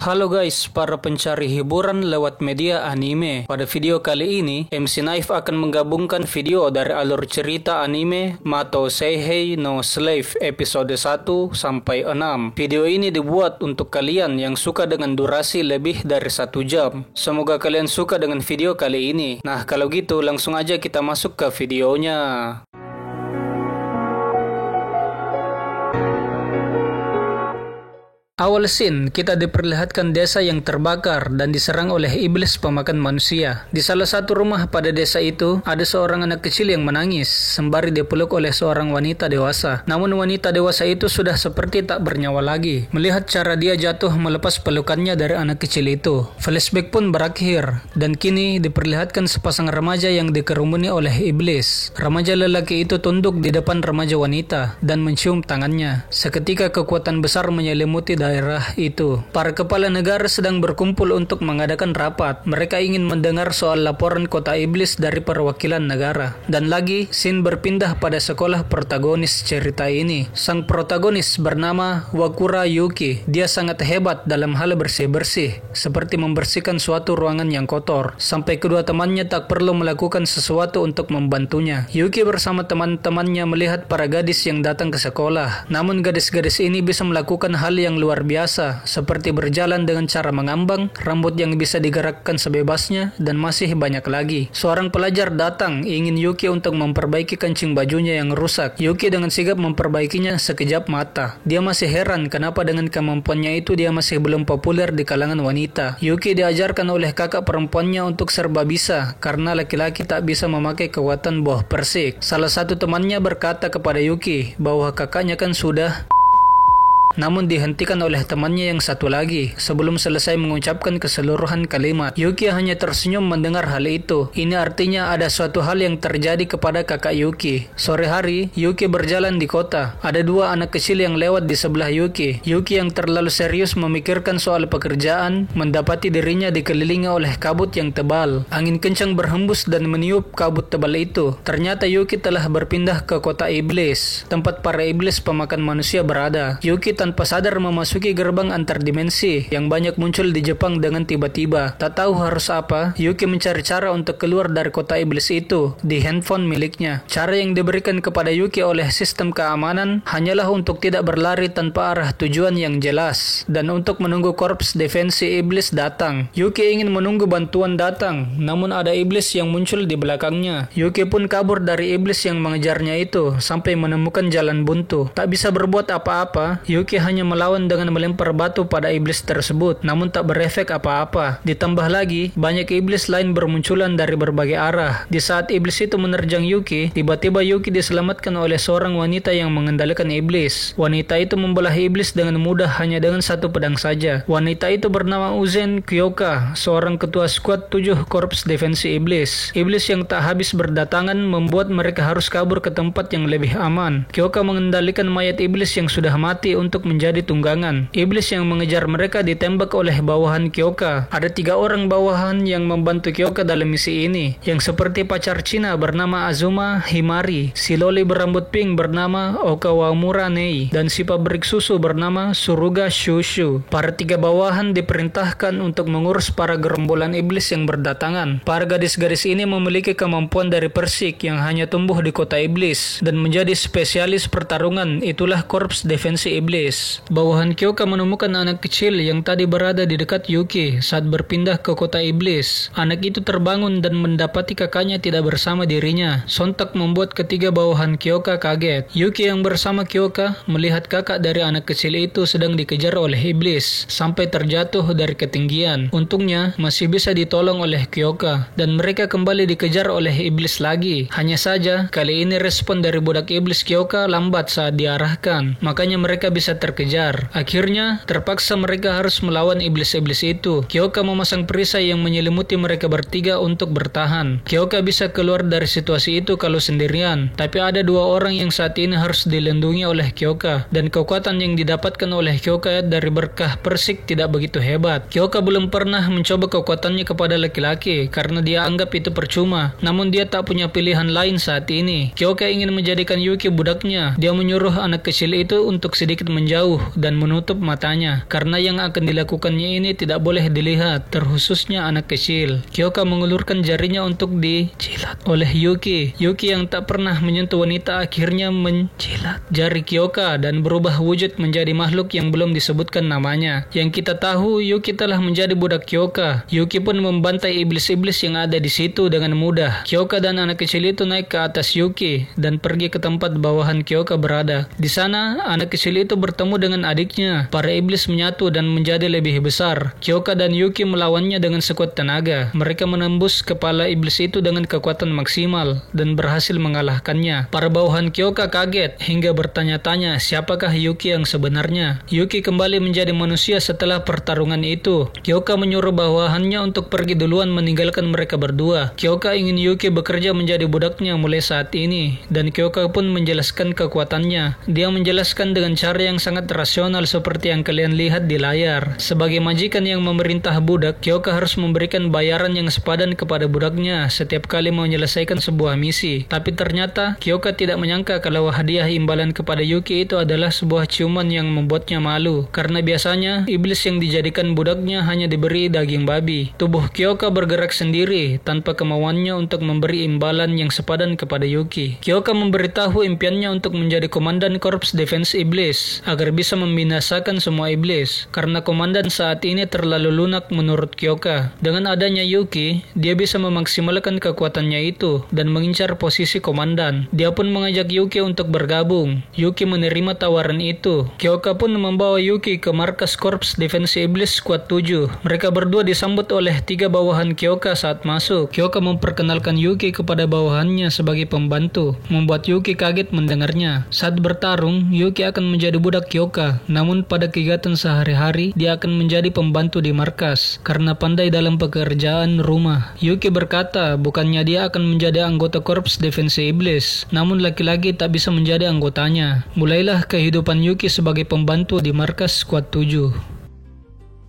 Halo guys, para pencari hiburan lewat media anime. Pada video kali ini, MC Knife akan menggabungkan video dari alur cerita anime Mato Seihei no Slave episode 1 sampai 6. Video ini dibuat untuk kalian yang suka dengan durasi lebih dari 1 jam. Semoga kalian suka dengan video kali ini. Nah, kalau gitu langsung aja kita masuk ke videonya. Awal scene, kita diperlihatkan desa yang terbakar dan diserang oleh iblis pemakan manusia. Di salah satu rumah pada desa itu, ada seorang anak kecil yang menangis, sembari dipeluk oleh seorang wanita dewasa. Namun wanita dewasa itu sudah seperti tak bernyawa lagi. Melihat cara dia jatuh melepas pelukannya dari anak kecil itu, flashback pun berakhir, dan kini diperlihatkan sepasang remaja yang dikerumuni oleh iblis. Remaja lelaki itu tunduk di depan remaja wanita dan mencium tangannya. Seketika kekuatan besar menyelimuti daerah itu. Para kepala negara sedang berkumpul untuk mengadakan rapat. Mereka ingin mendengar soal laporan kota iblis dari perwakilan negara. Dan lagi, scene berpindah pada sekolah protagonis cerita ini. Sang protagonis bernama Wakura Yuki. Dia sangat hebat dalam hal bersih-bersih, seperti membersihkan suatu ruangan yang kotor, sampai kedua temannya tak perlu melakukan sesuatu untuk membantunya. Yuki bersama teman-temannya melihat para gadis yang datang ke sekolah. Namun gadis-gadis ini bisa melakukan hal yang luar biasa, seperti berjalan dengan cara mengambang, rambut yang bisa digerakkan sebebasnya, dan masih banyak lagi. Seorang pelajar datang ingin Yuki untuk memperbaiki kancing bajunya yang rusak. Yuki dengan sigap memperbaikinya sekejap mata. Dia masih heran kenapa dengan kemampuannya itu dia masih belum populer di kalangan wanita. Yuki diajarkan oleh kakak perempuannya untuk serba bisa, karena laki-laki tak bisa memakai kekuatan buah persik. Salah satu temannya berkata kepada Yuki bahwa kakaknya kan sudah, namun dihentikan oleh temannya yang satu lagi sebelum selesai mengucapkan keseluruhan kalimat. Yuki hanya tersenyum mendengar hal itu. Ini artinya ada suatu hal yang terjadi kepada kakak Yuki. Sore hari, Yuki berjalan di kota. Ada dua anak kecil yang lewat di sebelah Yuki. Yuki yang terlalu serius memikirkan soal pekerjaan, mendapati dirinya dikelilingi oleh kabut yang tebal. Angin kencang berhembus dan meniup kabut tebal itu. Ternyata Yuki telah berpindah ke kota iblis, tempat para iblis pemakan manusia berada. Yuki tanpa sadar memasuki gerbang antar dimensi yang banyak muncul di Jepang dengan tiba-tiba. Tak tahu harus apa, Yuki mencari cara untuk keluar dari kota iblis itu di handphone miliknya. Cara yang diberikan kepada Yuki oleh sistem keamanan hanyalah untuk tidak berlari tanpa arah tujuan yang jelas dan untuk menunggu korps defensi iblis datang. Yuki ingin menunggu bantuan datang, namun ada iblis yang muncul di belakangnya. Yuki pun kabur dari iblis yang mengejarnya itu sampai menemukan jalan buntu. Tak bisa berbuat apa-apa, Yuki hanya melawan dengan melempar batu pada iblis tersebut, namun tak berefek apa-apa. Ditambah lagi, banyak iblis lain bermunculan dari berbagai arah. Di saat iblis itu menerjang Yuki, tiba-tiba Yuki diselamatkan oleh seorang wanita yang mengendalikan iblis. Wanita itu membelah iblis dengan mudah hanya dengan satu pedang saja. Wanita itu bernama Uzen Kyoka, seorang ketua skuad 7 korps defensi iblis. Iblis yang tak habis berdatangan membuat mereka harus kabur ke tempat yang lebih aman. Kyoka mengendalikan mayat iblis yang sudah mati untuk menjadi tunggangan. Iblis yang mengejar mereka ditembak oleh bawahan Kyoka. Ada 3 orang bawahan yang membantu Kyoka dalam misi ini, yang seperti pacar Cina bernama Azuma Himari, si loli berambut pink bernama Okawamura Nei, dan si pabrik susu bernama Suruga Shushu. Para 3 bawahan diperintahkan untuk mengurus para gerombolan iblis yang berdatangan. Para gadis-gadis ini memiliki kemampuan dari persik yang hanya tumbuh di kota iblis dan menjadi spesialis pertarungan. Itulah korps defensi iblis. Bawahan Kyoka menemukan anak kecil yang tadi berada di dekat Yuki saat berpindah ke kota iblis. Anak itu terbangun dan mendapati kakaknya tidak bersama dirinya. Sontak membuat ketiga bawahan Kyoka kaget. Yuki yang bersama Kyoka melihat kakak dari anak kecil itu sedang dikejar oleh iblis sampai terjatuh dari ketinggian. Untungnya masih bisa ditolong oleh Kyoka dan mereka kembali dikejar oleh iblis lagi. Hanya saja kali ini respon dari budak iblis Kyoka lambat saat diarahkan, makanya mereka bisa terkejar. Akhirnya, terpaksa mereka harus melawan iblis-iblis itu. Kyoka memasang perisai yang menyelimuti mereka bertiga untuk bertahan. Kyoka bisa keluar dari situasi itu kalau sendirian, tapi ada 2 orang yang saat ini harus dilindungi oleh Kyoka, dan kekuatan yang didapatkan oleh Kyoka dari berkah persik tidak begitu hebat. Kyoka belum pernah mencoba kekuatannya kepada laki-laki karena dia anggap itu percuma, namun dia tak punya pilihan lain saat ini. Kyoka ingin menjadikan Yuki budaknya. Dia menyuruh anak kecil itu untuk sedikit menjauh dan menutup matanya, karena yang akan dilakukannya ini tidak boleh dilihat, terkhususnya anak kecil. Kyoka mengulurkan jarinya untuk dijilat oleh Yuki. Yuki yang tak pernah menyentuh wanita akhirnya menjilat jari Kyoka dan berubah wujud menjadi makhluk yang belum disebutkan namanya. Yang kita tahu, Yuki telah menjadi budak Kyoka. Yuki pun membantai iblis-iblis yang ada di situ dengan mudah. Kyoka dan anak kecil itu naik ke atas Yuki dan pergi ke tempat bawahan Kyoka berada. Di sana, anak kecil itu bertemu dengan adiknya. Para iblis menyatu dan menjadi lebih besar. Kyoka dan Yuki melawannya dengan sekuat tenaga. Mereka menembus kepala iblis itu dengan kekuatan maksimal dan berhasil mengalahkannya. Para bawahan Kyoka kaget hingga bertanya-tanya siapakah Yuki yang sebenarnya. Yuki kembali menjadi manusia setelah pertarungan itu. Kyoka menyuruh bawahannya untuk pergi duluan meninggalkan mereka berdua. Kyoka ingin Yuki bekerja menjadi budaknya mulai saat ini, dan Kyoka pun menjelaskan kekuatannya. Dia menjelaskan dengan cara yang sangat rasional seperti yang kalian lihat di layar. Sebagai majikan yang memerintah budak, Kyoka harus memberikan bayaran yang sepadan kepada budaknya setiap kali menyelesaikan sebuah misi. Tapi ternyata Kyoka tidak menyangka kalau hadiah imbalan kepada Yuki itu adalah sebuah ciuman yang membuatnya malu, karena biasanya iblis yang dijadikan budaknya hanya diberi daging babi. Tubuh Kyoka bergerak sendiri tanpa kemauannya untuk memberi imbalan yang sepadan kepada Yuki. Kyoka memberitahu impiannya untuk menjadi komandan korps defense iblis agar bisa membinasakan semua iblis, karena komandan saat ini terlalu lunak menurut Kyoka. Dengan adanya Yuki, dia bisa memaksimalkan kekuatannya itu dan mengincar posisi komandan. Dia pun mengajak Yuki untuk bergabung. Yuki menerima tawaran itu. Kyoka pun membawa Yuki ke markas korps defense iblis Squad 7. Mereka berdua disambut oleh 3 bawahan Kyoka saat masuk. Kyoka memperkenalkan Yuki kepada bawahannya sebagai pembantu, membuat Yuki kaget mendengarnya. Saat bertarung, Yuki akan menjadi budak Kyoka, namun pada kegiatan sehari-hari, dia akan menjadi pembantu di markas, karena pandai dalam pekerjaan rumah. Yuki berkata, bukannya dia akan menjadi anggota korps defense iblis, namun laki-laki tak bisa menjadi anggotanya. Mulailah kehidupan Yuki sebagai pembantu di markas Squad 7.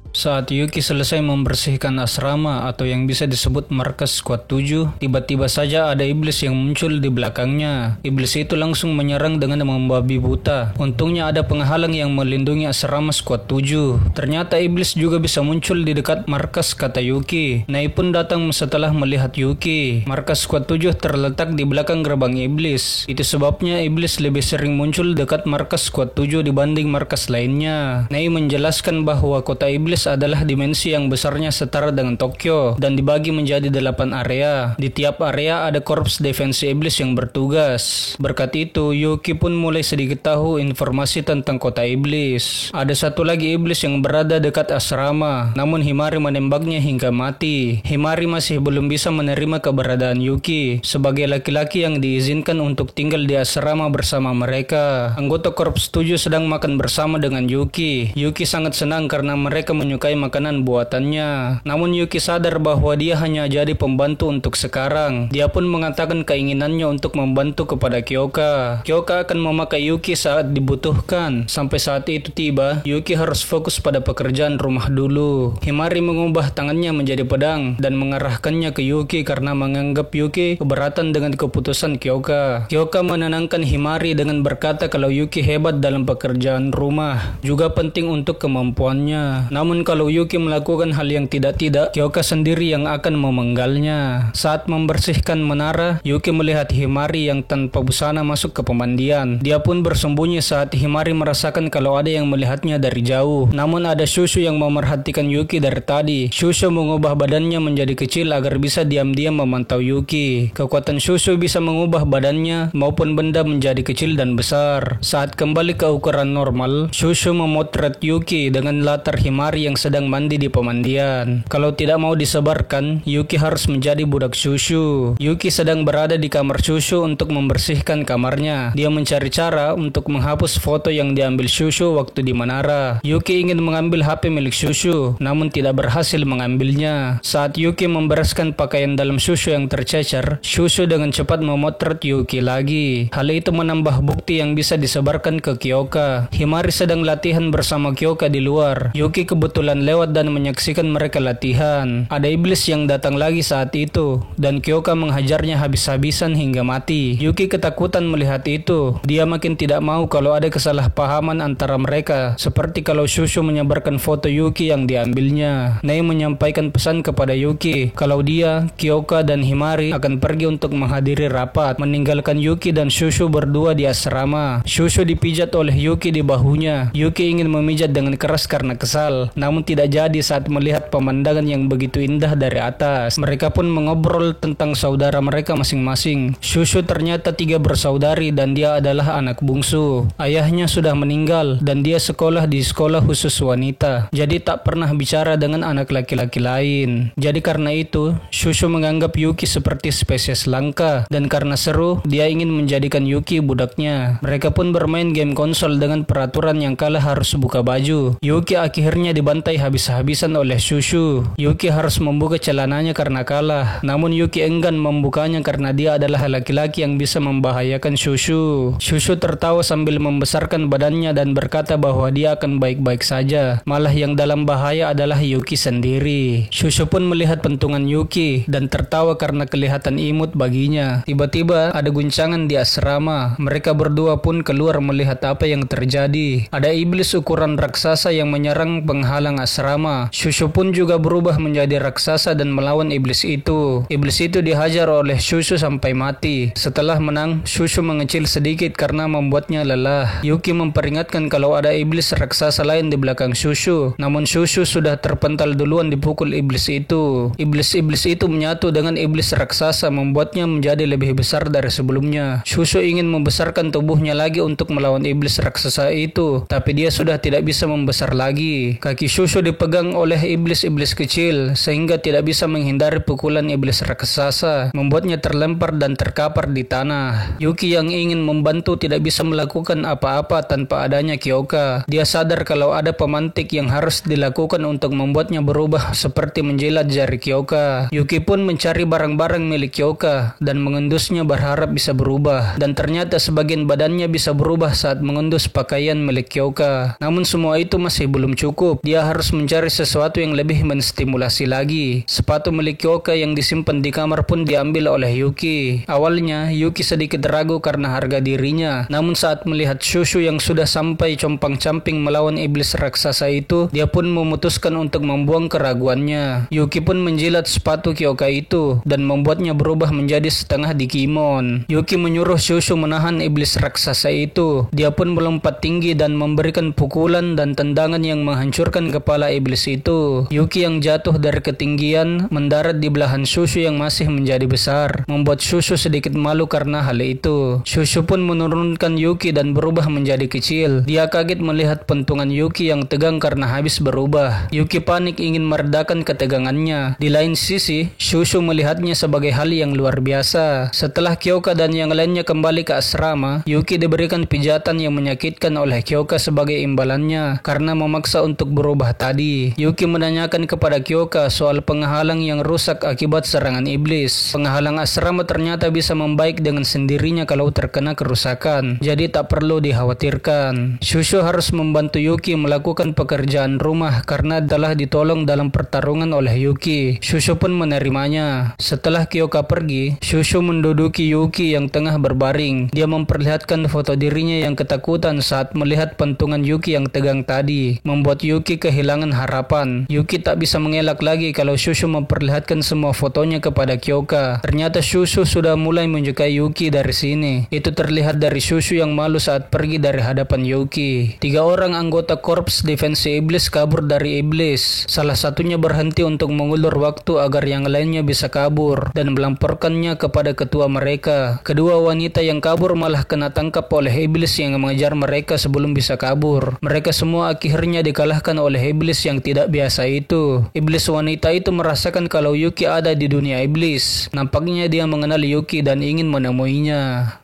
Saat Yuki selesai membersihkan asrama atau yang bisa disebut markas Squad 7, tiba-tiba saja ada iblis yang muncul di belakangnya. Iblis itu langsung menyerang dengan membabi buta. Untungnya ada penghalang yang melindungi asrama Squad 7. Ternyata iblis juga bisa muncul di dekat markas, kata Yuki. Nai pun datang setelah melihat Yuki. Markas Squad 7 terletak di belakang gerbang iblis. Itu sebabnya iblis lebih sering muncul dekat markas Squad 7 dibanding markas lainnya. Nai menjelaskan bahwa kota iblis adalah dimensi yang besarnya setara dengan Tokyo dan dibagi menjadi 8 area. Di tiap area ada korps defense iblis yang bertugas. Berkat itu, Yuki pun mulai sedikit tahu informasi tentang kota iblis. Ada satu lagi iblis yang berada dekat asrama, namun Himari menembaknya hingga mati. Himari masih belum bisa menerima keberadaan Yuki sebagai laki-laki yang diizinkan untuk tinggal di asrama bersama mereka. Anggota korps 7 sedang makan bersama dengan Yuki. Yuki sangat senang karena mereka menyukai makanan buatannya. Namun Yuki sadar bahwa dia hanya jadi pembantu untuk sekarang. Dia pun mengatakan keinginannya untuk membantu kepada Kyoka. Kyoka akan memakai Yuki saat dibutuhkan. Sampai saat itu tiba, Yuki harus fokus pada pekerjaan rumah dulu. Himari mengubah tangannya menjadi pedang dan mengarahkannya ke Yuki karena menganggap Yuki keberatan dengan keputusan Kyoka. Kyoka menenangkan Himari dengan berkata kalau Yuki hebat dalam pekerjaan rumah, juga penting untuk kemampuannya. Namun kalau Yuki melakukan hal yang tidak-tidak, Kyoka sendiri yang akan memenggalnya. Saat membersihkan menara, Yuki melihat Himari yang tanpa busana masuk ke pemandian. Dia pun bersembunyi saat Himari merasakan kalau ada yang melihatnya dari jauh. Namun ada Shushu yang memerhatikan Yuki dari tadi. Shushu mengubah badannya menjadi kecil agar bisa diam-diam memantau Yuki. Kekuatan Shushu bisa mengubah badannya maupun benda menjadi kecil dan besar. Saat kembali ke ukuran normal, Shushu memotret Yuki dengan latar Himari yang sedang mandi di pemandian. Kalau tidak mau disebarkan, Yuki harus menjadi budak Shushu. Yuki sedang berada di kamar Shushu untuk membersihkan kamarnya. Dia mencari cara untuk menghapus foto yang diambil Shushu waktu di menara. Yuki ingin mengambil HP milik Shushu, namun tidak berhasil mengambilnya. Saat Yuki membereskan pakaian dalam Shushu yang tercecer, Shushu dengan cepat memotret Yuki lagi. Hal itu menambah bukti yang bisa disebarkan ke Kyoka. Himari sedang latihan bersama Kyoka di luar. Yuki kebetulan Mulan lewat dan menyaksikan mereka latihan. Ada iblis yang datang lagi saat itu, dan Kyoka menghajarnya habis-habisan hingga mati. Yuki ketakutan melihat itu. Dia makin tidak mau kalau ada kesalahpahaman antara mereka, seperti kalau Shushu menyebarkan foto Yuki yang diambilnya. Nei menyampaikan pesan kepada Yuki kalau dia, Kyoka, dan Himari akan pergi untuk menghadiri rapat, meninggalkan Yuki dan Shushu berdua di asrama. Shushu dipijat oleh Yuki di bahunya. Yuki ingin memijat dengan keras karena kesal, namun tidak jadi saat melihat pemandangan yang begitu indah dari atas. Mereka pun mengobrol tentang saudara mereka masing-masing. Shushu ternyata 3 bersaudari dan dia adalah anak bungsu. Ayahnya sudah meninggal dan dia sekolah di sekolah khusus wanita, jadi tak pernah bicara dengan anak laki-laki lain. Jadi karena itu, Shushu menganggap Yuki seperti spesies langka, dan karena seru, dia ingin menjadikan Yuki budaknya. Mereka pun bermain game konsol dengan peraturan yang kalah harus buka baju. Yuki akhirnya dibantai habis-habisan oleh Shushu. Yuki harus membuka celananya karena kalah, namun Yuki enggan membukanya karena dia adalah laki-laki yang bisa membahayakan Shushu. Shushu tertawa sambil membesarkan badannya dan berkata bahwa dia akan baik-baik saja. Malah yang dalam bahaya adalah Yuki sendiri. Shushu pun melihat pentungan Yuki dan tertawa karena kelihatan imut baginya. Tiba-tiba ada guncangan di asrama. Mereka berdua pun keluar melihat apa yang terjadi. Ada iblis ukuran raksasa yang menyerang penghalang asrama. Shushu pun juga berubah menjadi raksasa dan melawan iblis itu. Iblis itu dihajar oleh Shushu sampai mati. Setelah menang, Shushu mengecil sedikit karena membuatnya lelah. Yuki memperingatkan kalau ada iblis raksasa lain di belakang Shushu, namun Shushu sudah terpental duluan dipukul iblis itu. Iblis-iblis itu menyatu dengan iblis raksasa, membuatnya menjadi lebih besar dari sebelumnya. Shushu ingin membesarkan tubuhnya lagi untuk melawan iblis raksasa itu, tapi dia sudah tidak bisa membesar lagi. Kaki Shushu dipegang oleh iblis-iblis kecil sehingga tidak bisa menghindari pukulan iblis raksasa, membuatnya terlempar dan terkapar di tanah. Yuki yang ingin membantu tidak bisa melakukan apa-apa tanpa adanya Kyoka. Dia sadar kalau ada pemantik yang harus dilakukan untuk membuatnya berubah seperti menjilat jari Kyoka. Yuki pun mencari barang-barang milik Kyoka dan mengendusnya berharap bisa berubah, dan ternyata sebagian badannya bisa berubah saat mengendus pakaian milik Kyoka. Namun semua itu masih belum cukup. Dia harus mencari sesuatu yang lebih menstimulasi lagi. Sepatu milik Kyoka yang disimpan di kamar pun diambil oleh Yuki. Awalnya Yuki sedikit ragu karena harga dirinya, namun saat melihat Shushu yang sudah sampai compang-camping melawan iblis raksasa itu, dia pun memutuskan untuk membuang keraguannya. Yuki pun menjilat sepatu Kyoka itu dan membuatnya berubah menjadi setengah Digimon. Yuki menyuruh Shushu menahan iblis raksasa itu. Dia pun melompat tinggi dan memberikan pukulan dan tendangan yang menghancurkan kepala iblis itu. Yuki yang jatuh dari ketinggian mendarat di belahan Shushu yang masih menjadi besar, membuat Shushu sedikit malu karena hal itu. Shushu pun menurunkan Yuki dan berubah menjadi kecil. Dia kaget melihat pentungan Yuki yang tegang karena habis berubah. Yuki panik ingin meredakan ketegangannya. Di lain sisi, Shushu melihatnya sebagai hal yang luar biasa. Setelah Kyoka dan yang lainnya kembali ke asrama, Yuki diberikan pijatan yang menyakitkan oleh Kyoka sebagai imbalannya karena memaksa untuk berubah tadi. Yuki menanyakan kepada Kyoka soal penghalang yang rusak akibat serangan iblis. Penghalang asrama ternyata bisa membaik dengan sendirinya kalau terkena kerusakan, jadi tak perlu dikhawatirkan. Shushu harus membantu Yuki melakukan pekerjaan rumah karena telah ditolong dalam pertarungan oleh Yuki. Shushu pun menerimanya. Setelah Kyoka pergi, Shushu menduduki Yuki yang tengah berbaring. Dia memperlihatkan foto dirinya yang ketakutan saat melihat pentungan Yuki yang tegang tadi, membuat Yuki kehilangan harapan. Yuki tak bisa mengelak lagi kalau Shushu memperlihatkan semua fotonya kepada Kyoka. Ternyata Shushu sudah mulai menyukai Yuki dari sini. Itu terlihat dari Shushu yang malu saat pergi dari hadapan Yuki. 3 orang anggota korps defensi iblis kabur dari iblis. Salah satunya berhenti untuk mengulur waktu agar yang lainnya bisa kabur dan melamporkannya kepada ketua mereka. Kedua wanita yang kabur malah kena tangkap oleh iblis yang mengejar mereka sebelum bisa kabur. Mereka semua akhirnya dikalahkan oleh iblis yang tidak biasa itu. Iblis wanita itu merasakan kalau Yuki ada di dunia iblis. Nampaknya dia mengenal Yuki dan ingin menemuinya.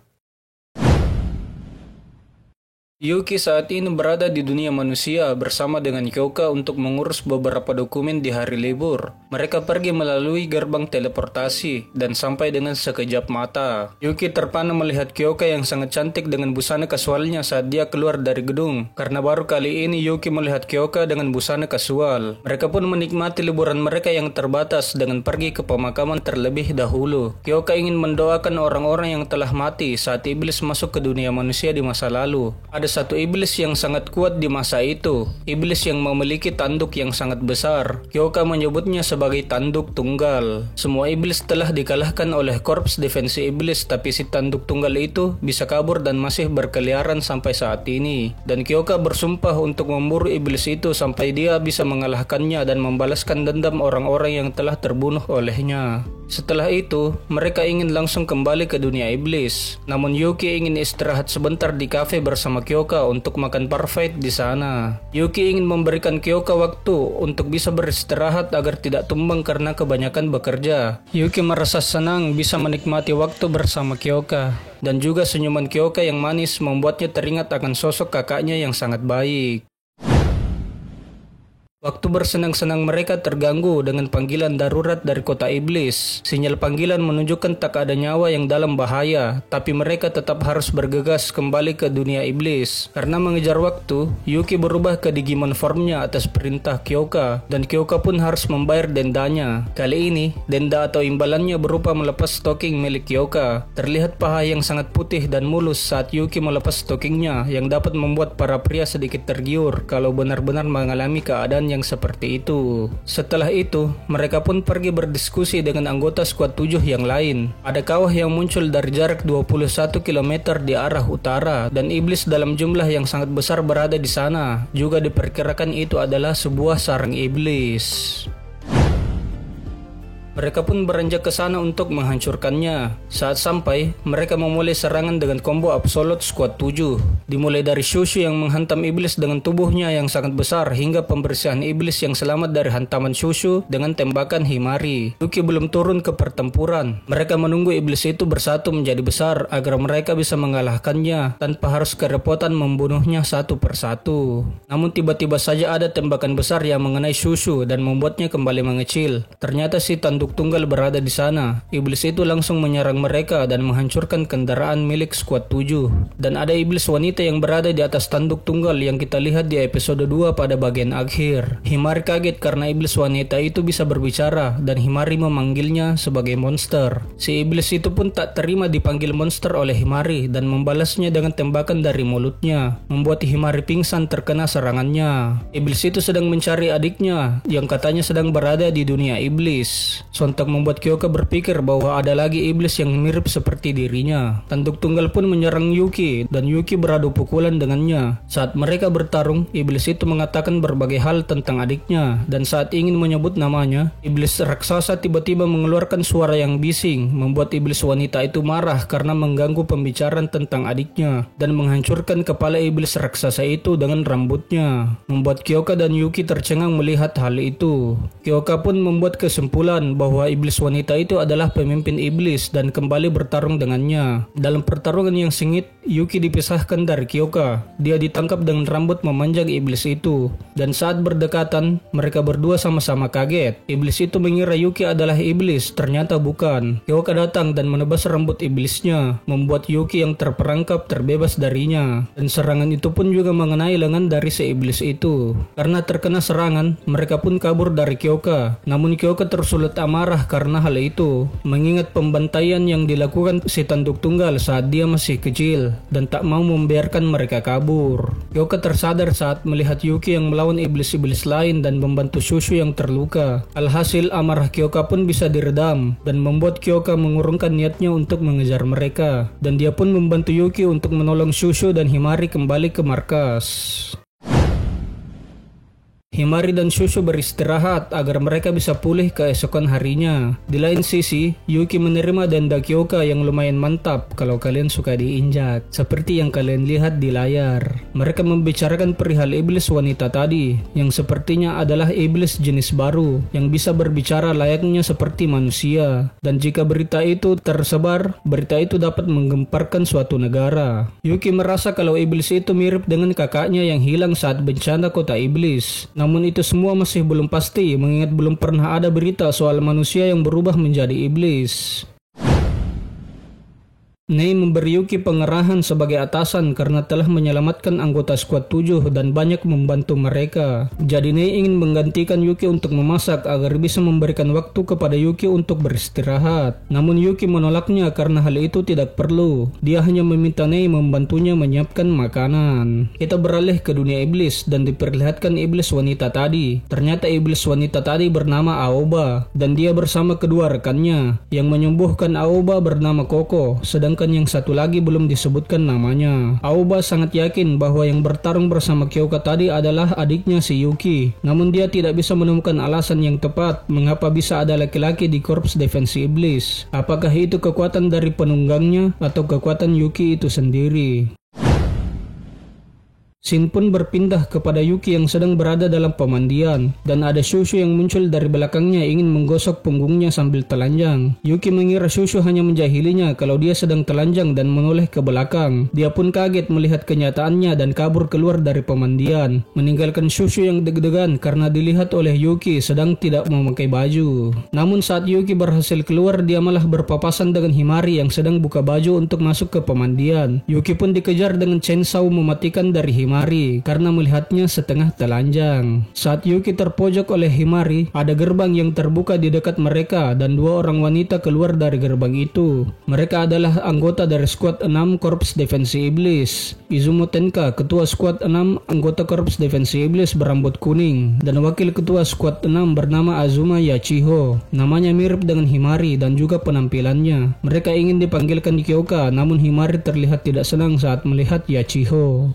Yuki saat ini berada di dunia manusia bersama dengan Kyoka untuk mengurus beberapa dokumen di hari libur. Mereka pergi melalui gerbang teleportasi dan sampai dengan sekejap mata. Yuki terpana melihat Kyoka yang sangat cantik dengan busana kasualnya saat dia keluar dari gedung. Karena baru kali ini Yuki melihat Kyoka dengan busana kasual. Mereka pun menikmati liburan mereka yang terbatas dengan pergi ke pemakaman terlebih dahulu. Kyoka ingin mendoakan orang-orang yang telah mati saat iblis masuk ke dunia manusia di masa lalu. Ada satu iblis yang sangat kuat di masa itu. Iblis yang memiliki tanduk yang sangat besar. Kyoka menyebutnya sebagai tanduk tunggal. Semua iblis telah dikalahkan oleh korps defensi iblis, tapi si tanduk tunggal itu bisa kabur dan masih berkeliaran sampai saat ini. Dan Kyoka bersumpah untuk memburu iblis itu sampai dia bisa mengalahkannya dan membalaskan dendam orang-orang yang telah terbunuh olehnya. Setelah itu, mereka ingin langsung kembali ke dunia iblis. Namun Yuki ingin istirahat sebentar di kafe bersama Kyoka untuk makan parfait di sana. Yuki ingin memberikan Kyoka waktu untuk bisa beristirahat agar tidak tumbang karena kebanyakan bekerja. Yuki merasa senang bisa menikmati waktu bersama Kyoka. Dan juga senyuman Kyoka yang manis membuatnya teringat akan sosok kakaknya yang sangat baik. Waktu bersenang-senang mereka terganggu dengan panggilan darurat dari kota iblis. Sinyal panggilan menunjukkan tak ada nyawa yang dalam bahaya, tapi mereka tetap harus bergegas kembali ke dunia iblis. Karena mengejar waktu, Yuki berubah ke Digimon formnya atas perintah Kyoka, dan Kyoka pun harus membayar dendanya. Kali ini, denda atau imbalannya berupa melepas stocking milik Kyoka. Terlihat paha yang sangat putih dan mulus saat Yuki melepas stockingnya, yang dapat membuat para pria sedikit tergiur kalau benar-benar mengalami keadaan yang seperti itu. Setelah itu, mereka pun pergi berdiskusi dengan anggota skuad 7 yang lain. Ada kawah yang muncul dari jarak 21 km di arah utara, dan iblis dalam jumlah yang sangat besar berada di sana. Juga diperkirakan itu adalah sebuah sarang iblis. Mereka pun beranjak ke sana untuk menghancurkannya. Saat sampai, mereka memulai serangan dengan combo Absolute Squad 7. Dimulai dari Shushu yang menghantam iblis dengan tubuhnya yang sangat besar hingga pembersihan iblis yang selamat dari hantaman Shushu dengan tembakan Himari. Yuki belum turun ke pertempuran. Mereka menunggu iblis itu bersatu menjadi besar agar mereka bisa mengalahkannya tanpa harus kerepotan membunuhnya satu persatu. Namun tiba-tiba saja ada tembakan besar yang mengenai Shushu dan membuatnya kembali mengecil. Ternyata si tanduk tunggal berada di sana. Iblis itu langsung menyerang mereka dan menghancurkan kendaraan milik skuad 7. Dan ada iblis wanita yang berada di atas tanduk tunggal yang kita lihat di episode 2 pada bagian akhir. Himari kaget karena iblis wanita itu bisa berbicara dan Himari memanggilnya sebagai monster. Si iblis itu pun tak terima dipanggil monster oleh Himari dan membalasnya dengan tembakan dari mulutnya, membuat Himari pingsan terkena serangannya. Iblis itu sedang mencari adiknya yang katanya sedang berada di dunia iblis. Sontak membuat Kyoka berpikir bahwa ada lagi iblis yang mirip seperti dirinya. Tanduk tunggal pun menyerang Yuki dan Yuki beradu pukulan dengannya. Saat mereka bertarung, iblis itu mengatakan berbagai hal tentang adiknya, dan saat ingin menyebut namanya, iblis raksasa tiba-tiba mengeluarkan suara yang bising, membuat iblis wanita itu marah karena mengganggu pembicaraan tentang adiknya dan menghancurkan kepala iblis raksasa itu dengan rambutnya, membuat Kyoka dan Yuki tercengang melihat hal itu. Kyoka pun membuat kesimpulan bahwa iblis wanita itu adalah pemimpin iblis dan kembali bertarung dengannya. Dalam pertarungan yang sengit, Yuki dipisahkan dari Kyoka. Dia ditangkap dengan rambut memanjang iblis itu. Dan saat berdekatan, mereka berdua sama-sama kaget. Iblis itu mengira Yuki adalah iblis, ternyata bukan. Kyoka datang dan menebas rambut iblisnya, membuat Yuki yang terperangkap terbebas darinya. Dan serangan itu pun juga mengenai lengan dari si iblis itu. Karena terkena serangan, mereka pun kabur dari Kyoka. Namun Kyoka tersulut marah karena hal itu, mengingat pembantaian yang dilakukan si tanduk tunggal saat dia masih kecil dan tak mau membiarkan mereka kabur. Kyoka tersadar saat melihat Yuki yang melawan iblis-iblis lain dan membantu Shushu yang terluka. Alhasil amarah Kyoka pun bisa diredam dan membuat Kyoka mengurungkan niatnya untuk mengejar mereka, dan dia pun membantu Yuki untuk menolong Shushu dan Himari kembali ke markas. Himari dan Shushu beristirahat agar mereka bisa pulih keesokan harinya. Di lain sisi, Yuki menerima denda Kyoka yang lumayan mantap kalau kalian suka diinjak, seperti yang kalian lihat di layar. Mereka membicarakan perihal iblis wanita tadi, yang sepertinya adalah iblis jenis baru, yang bisa berbicara layaknya seperti manusia. Dan jika berita itu tersebar, berita itu dapat menggemparkan suatu negara. Yuki merasa kalau iblis itu mirip dengan kakaknya yang hilang saat bencana kota iblis. Namun itu semua masih belum pasti mengingat belum pernah ada berita soal manusia yang berubah menjadi iblis. Nei memberi Yuki pengerahan sebagai atasan karena telah menyelamatkan anggota skuad 7 dan banyak membantu mereka. Jadi Nei ingin menggantikan Yuki untuk memasak agar bisa memberikan waktu kepada Yuki untuk beristirahat. Namun Yuki menolaknya karena hal itu tidak perlu. Dia hanya meminta Nei membantunya menyiapkan makanan. Kita beralih ke dunia iblis dan diperlihatkan iblis wanita tadi. Ternyata iblis wanita tadi bernama Aoba dan dia bersama kedua rekannya. Yang menyembuhkan Aoba bernama Koko, sedangkan yang satu lagi belum disebutkan namanya. Aoba sangat yakin bahwa yang bertarung bersama Kyoka tadi adalah adiknya si Yuki. Namun dia tidak bisa menemukan alasan yang tepat mengapa bisa ada laki-laki di korps defensi iblis. Apakah itu kekuatan dari penunggangnya atau kekuatan Yuki itu sendiri? Shin pun berpindah kepada Yuki yang sedang berada dalam pemandian, dan ada Shushu yang muncul dari belakangnya ingin menggosok punggungnya sambil telanjang. Yuki mengira Shushu hanya menjahilinya kalau dia sedang telanjang dan menoleh ke belakang. Dia pun kaget melihat kenyataannya dan kabur keluar dari pemandian, meninggalkan Shushu yang deg-degan karena dilihat oleh Yuki sedang tidak memakai baju. Namun saat Yuki berhasil keluar, dia malah berpapasan dengan Himari yang sedang buka baju untuk masuk ke pemandian. Yuki pun dikejar dengan chainsaw mematikan dari Himari karena melihatnya setengah telanjang. Saat Yuki terpojok oleh Himari, ada gerbang yang terbuka di dekat mereka dan dua orang wanita keluar dari gerbang itu. Mereka adalah anggota dari skuad 6 Korps Defensi Iblis. Izumo Tenka, ketua skuad 6 anggota Korps Defensi Iblis berambut kuning, dan wakil ketua skuad 6 bernama Azuma Yachiho. Namanya mirip dengan Himari dan juga penampilannya. Mereka ingin dipanggilkan Kyoka, namun Himari terlihat tidak senang saat melihat Yachiho.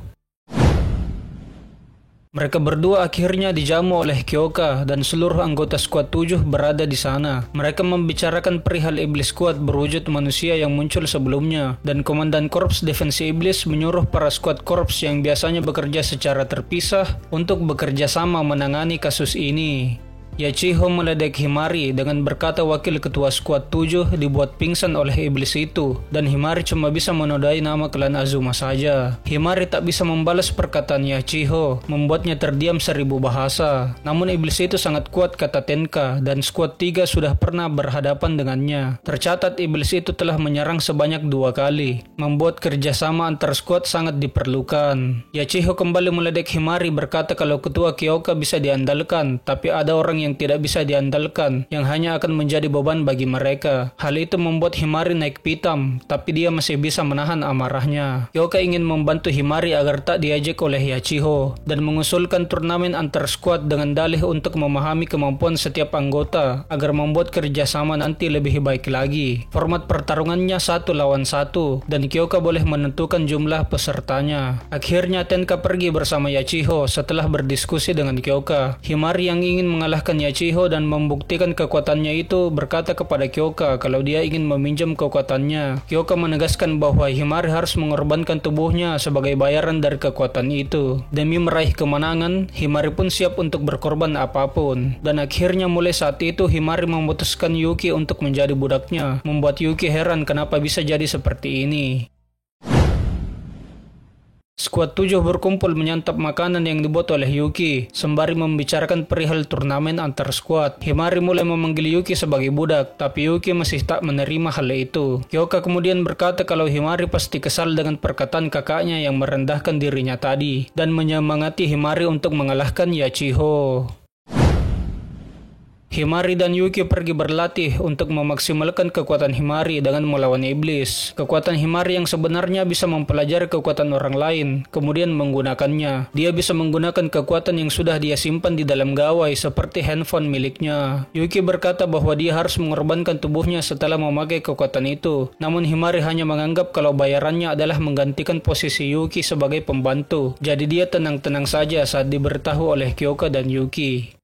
Mereka berdua akhirnya dijamu oleh Kyoka dan seluruh anggota skuad 7 berada di sana. Mereka membicarakan perihal iblis kuat berwujud manusia yang muncul sebelumnya, dan Komandan Korps Defensi Iblis menyuruh para skuad korps yang biasanya bekerja secara terpisah untuk bekerja sama menangani kasus ini. Yachiho meledek Himari dengan berkata wakil ketua skuad 7 dibuat pingsan oleh iblis itu, dan Himari cuma bisa menodai nama klan Azuma saja. Himari tak bisa membalas perkataan Yachiho, membuatnya terdiam 1000 bahasa. Namun iblis itu sangat kuat, kata Tenka, dan skuad 3 sudah pernah berhadapan dengannya. Tercatat iblis itu telah menyerang sebanyak 2 kali, membuat kerjasama antar skuad sangat diperlukan. Yachiho kembali meledek Himari berkata kalau ketua Kyoka bisa diandalkan, tapi ada orang yang tidak bisa diandalkan, yang hanya akan menjadi beban bagi mereka. Hal itu membuat Himari naik pitam, tapi dia masih bisa menahan amarahnya. Kyoka ingin membantu Himari agar tak diajak oleh Yachiho, dan mengusulkan turnamen antar skuad dengan dalih untuk memahami kemampuan setiap anggota, agar membuat kerjasama nanti lebih baik lagi. Format pertarungannya 1 lawan 1, dan Kyoka boleh menentukan jumlah pesertanya. Akhirnya Tenka pergi bersama Yachiho setelah berdiskusi dengan Kyoka. Himari yang ingin mengalahkan Yachiho dan membuktikan kekuatannya itu berkata kepada Kyoka kalau dia ingin meminjam kekuatannya. Kyoka menegaskan bahwa Himari harus mengorbankan tubuhnya sebagai bayaran dari kekuatan itu. Demi meraih kemenangan, Himari pun siap untuk berkorban apapun. Dan akhirnya mulai saat itu Himari memutuskan Yuki untuk menjadi budaknya, membuat Yuki heran kenapa bisa jadi seperti ini. Skuad 7 berkumpul menyantap makanan yang dibuat oleh Yuki, sembari membicarakan perihal turnamen antar skuad. Himari mulai memanggil Yuki sebagai budak, tapi Yuki masih tak menerima hal itu. Kyoka kemudian berkata kalau Himari pasti kesal dengan perkataan kakaknya yang merendahkan dirinya tadi, dan menyemangati Himari untuk mengalahkan Yachiho. Himari dan Yuki pergi berlatih untuk memaksimalkan kekuatan Himari dengan melawan iblis. Kekuatan Himari yang sebenarnya bisa mempelajari kekuatan orang lain, kemudian menggunakannya. Dia bisa menggunakan kekuatan yang sudah dia simpan di dalam gawai seperti handphone miliknya. Yuki berkata bahwa dia harus mengorbankan tubuhnya setelah memakai kekuatan itu. Namun Himari hanya menganggap kalau bayarannya adalah menggantikan posisi Yuki sebagai pembantu. Jadi dia tenang-tenang saja saat diberitahu oleh Kyoka dan Yuki.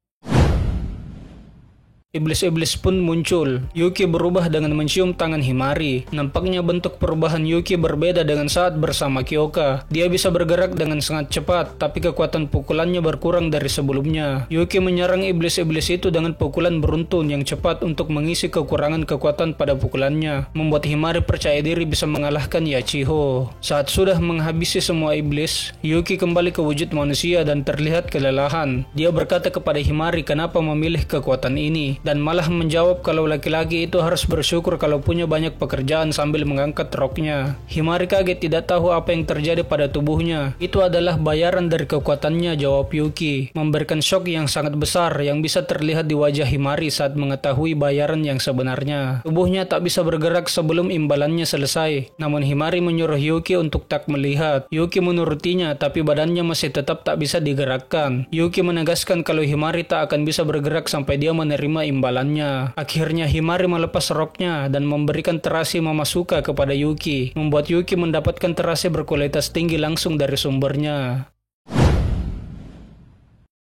Iblis-iblis pun muncul. Yuki berubah dengan mencium tangan Himari. Nampaknya bentuk perubahan Yuki berbeda dengan saat bersama Kyoka. Dia bisa bergerak dengan sangat cepat, tapi kekuatan pukulannya berkurang dari sebelumnya. Yuki menyerang iblis-iblis itu dengan pukulan beruntun yang cepat untuk mengisi kekurangan kekuatan pada pukulannya, membuat Himari percaya diri bisa mengalahkan Yachiho. Saat sudah menghabisi semua iblis, Yuki kembali ke wujud manusia dan terlihat kelelahan. Dia berkata kepada Himari kenapa memilih kekuatan ini, dan malah menjawab kalau laki-laki itu harus bersyukur kalau punya banyak pekerjaan sambil mengangkat roknya. Himari kaget tidak tahu apa yang terjadi pada tubuhnya. Itu adalah bayaran dari kekuatannya, jawab Yuki, memberikan shock yang sangat besar yang bisa terlihat di wajah Himari saat mengetahui bayaran yang sebenarnya. Tubuhnya tak bisa bergerak sebelum imbalannya selesai. Namun Himari menyuruh Yuki untuk tak melihat. Yuki menurutinya, tapi badannya masih tetap tak bisa digerakkan. Yuki menegaskan kalau Himari tak akan bisa bergerak sampai dia menerima imbalannya. Akhirnya Himari melepas roknya dan memberikan terasi Mamasuka kepada Yuki, membuat Yuki mendapatkan terasi berkualitas tinggi langsung dari sumbernya.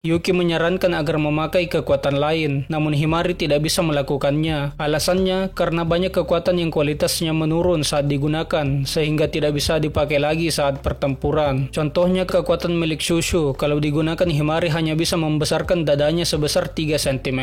Yuki menyarankan agar memakai kekuatan lain, namun Himari tidak bisa melakukannya. Alasannya karena banyak kekuatan yang kualitasnya menurun saat digunakan, sehingga tidak bisa dipakai lagi saat pertempuran. Contohnya kekuatan milik Shushu, kalau digunakan Himari hanya bisa membesarkan dadanya sebesar 3 cm.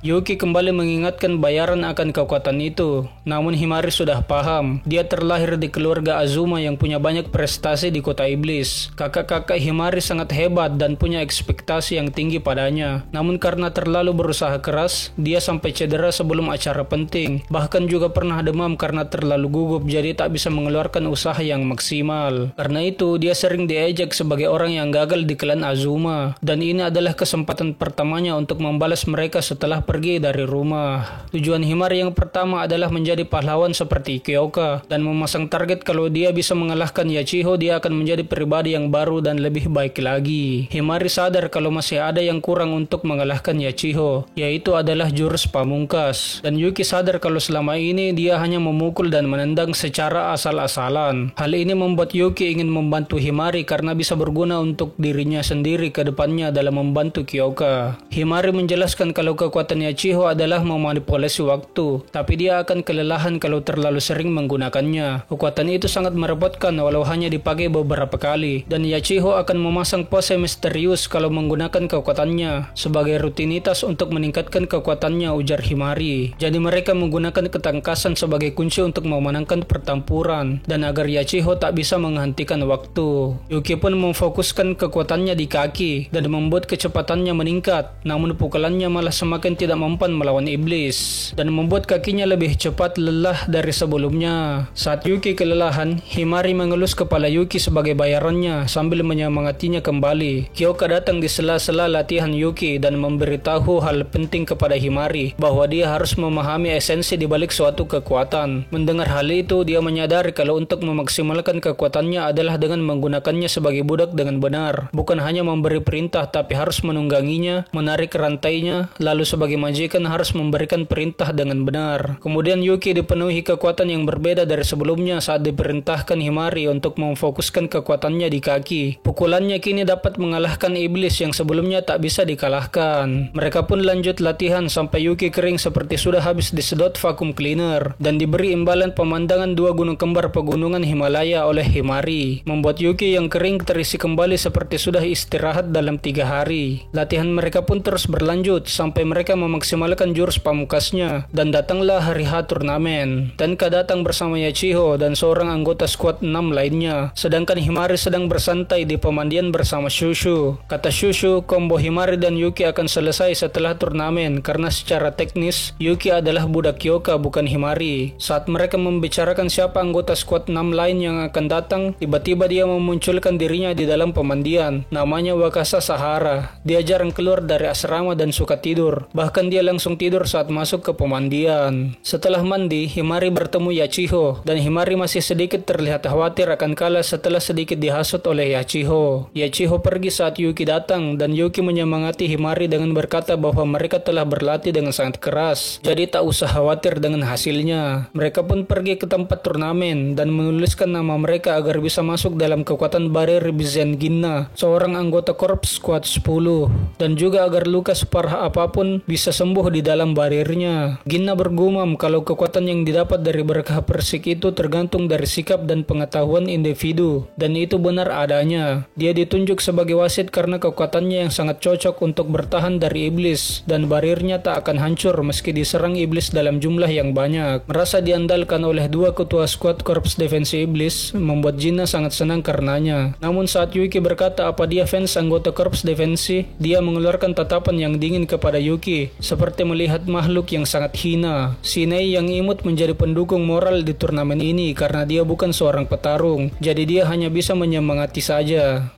Yuki kembali mengingatkan bayaran akan kekuatan itu, namun Himari sudah paham. Dia terlahir di keluarga Azuma yang punya banyak prestasi di kota iblis. Kakak-kakak Himari sangat hebat dan punya ekspektasi yang tinggi padanya. Namun karena terlalu berusaha keras, dia sampai cedera sebelum acara penting. Bahkan juga pernah demam karena terlalu gugup, jadi tak bisa mengeluarkan usaha yang maksimal. Karena itu, dia sering diejek sebagai orang yang gagal di klan Azuma. Dan ini adalah kesempatan pertamanya untuk membalas mereka setelah pergi dari rumah. Tujuan Himari yang pertama adalah menjadi pahlawan seperti Kyoka dan memasang target kalau dia bisa mengalahkan Yachiho, dia akan menjadi pribadi yang baru dan lebih baik lagi. Himari sadar kalau masih ada yang kurang untuk mengalahkan Yachiho, yaitu adalah jurus pamungkas. Dan Yuki sadar kalau selama ini dia hanya memukul dan menendang secara asal-asalan. Hal ini membuat Yuki ingin membantu Himari karena bisa berguna untuk dirinya sendiri ke depannya dalam membantu Kyoka. Himari menjelaskan kalau kekuatan Yachiho adalah memanipulasi waktu, tapi dia akan kelelahan kalau terlalu sering menggunakannya. Kekuatan itu sangat merepotkan walau hanya dipakai beberapa kali, dan Yachiho akan memasang pose misterius kalau menggunakan kekuatannya sebagai rutinitas untuk meningkatkan kekuatannya, ujar Himari. Jadi mereka menggunakan ketangkasan sebagai kunci untuk memenangkan pertempuran dan agar Yachiho tak bisa menghentikan waktu. Yuki pun memfokuskan kekuatannya di kaki dan membuat kecepatannya meningkat, namun pukulannya malah semakin tidak mempan melawan iblis dan membuat kakinya lebih cepat lelah dari sebelumnya. Saat Yuki kelelahan, Himari mengelus kepala Yuki sebagai bayarannya sambil menyemangatinya kembali. Kyoka datang di sela-sela latihan Yuki dan memberitahu hal penting kepada Himari bahwa dia harus memahami esensi di balik suatu kekuatan. Mendengar hal itu, dia menyadari kalau untuk memaksimalkan kekuatannya adalah dengan menggunakannya sebagai budak dengan benar, bukan hanya memberi perintah tapi harus menungganginya, menarik rantainya, lalu sebagai majikan harus memberikan perintah dengan benar. Kemudian Yuki dipenuhi kekuatan yang berbeda dari sebelumnya saat diperintahkan Himari untuk memfokuskan kekuatannya di kaki. Pukulannya kini dapat mengalahkan iblis yang sebelumnya tak bisa dikalahkan. Mereka pun lanjut latihan sampai Yuki kering seperti sudah habis disedot vacuum cleaner dan diberi imbalan pemandangan dua gunung kembar pegunungan Himalaya oleh Himari, membuat Yuki yang kering terisi kembali seperti sudah istirahat dalam 3 hari. Latihan mereka pun terus berlanjut sampai mereka memaksimalkan jurus pamungkasnya dan datanglah hari H turnamen. Tenka datang bersama Yachiho dan seorang anggota skuad 6 lainnya, sedangkan Himari sedang bersantai di pemandian bersama Shushu. Kata Shushu Wushu, combo Himari dan Yuki akan selesai setelah turnamen karena secara teknis Yuki adalah budak Kyoka bukan Himari. Saat mereka membicarakan siapa anggota skuad 6 lain yang akan datang, tiba-tiba dia memunculkan dirinya di dalam pemandian. Namanya Wakasa Sahara. Dia jarang keluar dari asrama dan suka tidur. Bahkan dia langsung tidur saat masuk ke pemandian. Setelah mandi, Himari bertemu Yachiho dan Himari masih sedikit terlihat khawatir akan kalah setelah sedikit dihasut oleh Yachiho. Yachiho pergi saat Yuki datang dan Yuki menyemangati Himari dengan berkata bahwa mereka telah berlatih dengan sangat keras, jadi tak usah khawatir dengan hasilnya. Mereka pun pergi ke tempat turnamen dan menuliskan nama mereka agar bisa masuk dalam kekuatan barir Bizen Ginna, seorang anggota korps skuad 10, dan juga agar luka separah apapun bisa sembuh di dalam barirnya. Ginna bergumam kalau kekuatan yang didapat dari berkah persik itu tergantung dari sikap dan pengetahuan individu, dan itu benar adanya. Dia ditunjuk sebagai wasit karena kekuatannya yang sangat cocok untuk bertahan dari iblis, dan barirnya tak akan hancur meski diserang iblis dalam jumlah yang banyak. Merasa diandalkan oleh dua ketua skuad korps defensi iblis membuat Jinna sangat senang karenanya. Namun saat Yuki berkata apa dia fans anggota korps defensi, dia mengeluarkan tatapan yang dingin kepada Yuki, seperti melihat makhluk yang sangat hina. Shinei yang imut menjadi pendukung moral di turnamen ini karena dia bukan seorang petarung, jadi dia hanya bisa menyemangati saja.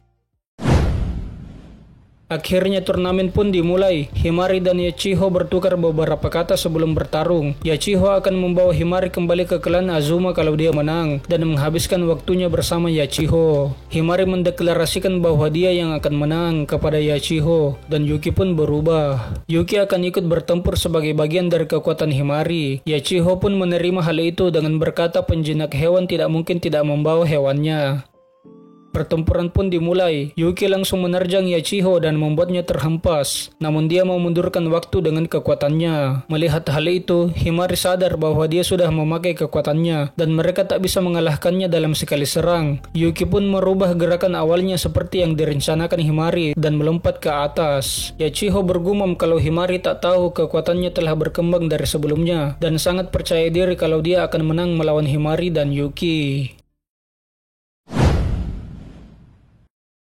Akhirnya turnamen pun dimulai. Himari dan Yachiho bertukar beberapa kata sebelum bertarung. Yachiho akan membawa Himari kembali ke klan Azuma kalau dia menang dan menghabiskan waktunya bersama Yachiho. Himari mendeklarasikan bahwa dia yang akan menang kepada Yachiho dan Yuki pun berubah. Yuki akan ikut bertempur sebagai bagian dari kekuatan Himari. Yachiho pun menerima hal itu dengan berkata penjinak hewan tidak mungkin tidak membawa hewannya. Pertempuran pun dimulai. Yuki langsung menerjang Yachiho dan membuatnya terhempas. Namun dia memundurkan waktu dengan kekuatannya. Melihat hal itu, Himari sadar bahwa dia sudah memakai kekuatannya dan mereka tak bisa mengalahkannya dalam sekali serang. Yuki pun merubah gerakan awalnya seperti yang direncanakan Himari dan melompat ke atas. Yachiho bergumam kalau Himari tak tahu kekuatannya telah berkembang dari sebelumnya dan sangat percaya diri kalau dia akan menang melawan Himari dan Yuki.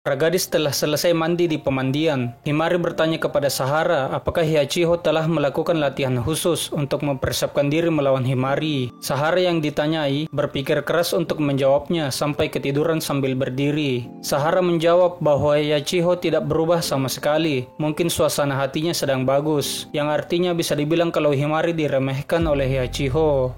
Para gadis telah selesai mandi di pemandian. Himari bertanya kepada Sahara apakah Yachiho telah melakukan latihan khusus untuk mempersiapkan diri melawan Himari. Sahara yang ditanyai berpikir keras untuk menjawabnya sampai ketiduran sambil berdiri. Sahara menjawab bahwa Yachiho tidak berubah sama sekali. Mungkin suasana hatinya sedang bagus, yang artinya bisa dibilang kalau Himari diremehkan oleh Yachiho.